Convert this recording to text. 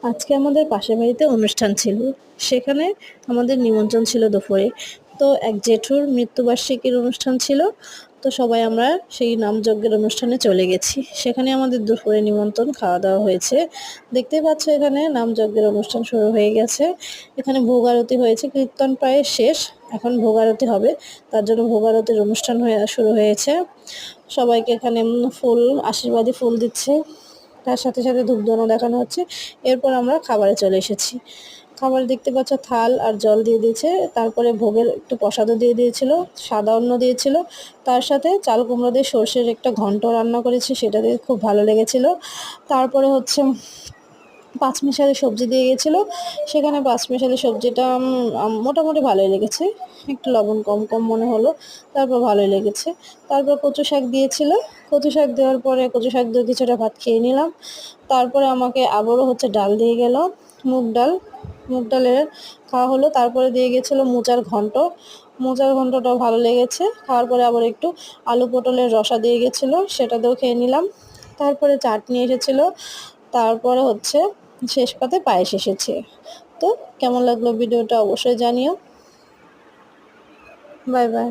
আজকে আমাদের পাশের বাড়িতে অনুষ্ঠান ছিল, সেখানে আমাদের নিমন্ত্রণ ছিল দুপুরে। তো এক জেঠুর মৃত্যুবার্ষিকীর অনুষ্ঠান ছিল, তো সবাই আমরা সেই নামযজ্ঞের অনুষ্ঠানে চলে গেছি। সেখানে আমাদের দুপুরে নিমন্ত্রণ, খাওয়া দাওয়া হয়েছে। দেখতেই পাচ্ছ এখানে নামযজ্ঞের অনুষ্ঠান শুরু হয়ে গেছে। এখানে ভোগ আরতি হয়েছে, কীর্তন প্রায় শেষ, এখন ভোগ আরতি হবে, তার জন্য ভোগ আরতির অনুষ্ঠান শুরু হয়েছে। সবাইকে এখানে ফুল, আশীর্বাদী ফুল দিচ্ছে, তার সাথে সাথে ধূপধুনো দেখানো হচ্ছে। এরপর আমরা খাবারে চলে এসেছি। খাবার দেখতে পাচ্ছ, থাল আর জল দিয়ে দিয়েছে, তারপরে ভোগের একটু প্রসাদও দিয়ে দিয়েছিল, সাদা অন্ন দিয়েছিল, তার সাথে চাল কুমড়ো দিয়ে সর্ষের একটা ঘন্ট রান্না করেছে, সেটা দিয়ে খুব ভালো লেগেছিল। তারপরে হচ্ছে পাঁচমিশালি সবজি দিয়ে গেছিলো, সেখানে পাঁচমিশালি সবজিটা মোটামুটি ভালোই লেগেছে, একটু লবণ কম কম মনে হলো, তারপর ভালোই লেগেছে। তারপর কচু শাক দিয়েছিল, কচু শাক দেওয়ার পরে কচু শাক দিয়ে কিছুটা ভাত খেয়ে নিলাম। তারপরে আমাকে আবারও হচ্ছে ডাল দিয়ে গেল, মুগ ডাল, মুগ ডালের খাওয়া হলো। তারপরে দিয়ে গেছিলো মোচার ঘন্ট, মোচার ঘন্টটাও ভালো লেগেছে। খাওয়ার পরে আবার একটু আলু পটলের রসা দিয়ে গেছিলো, সেটাতেও খেয়ে নিলাম। তারপরে চাটনি এসেছিলো, তারপরে হচ্ছে শেষ পাতে পায়েস এসেছে। তো কেমন লাগলো ভিডিওটা অবশ্যই জানিও। Bye bye.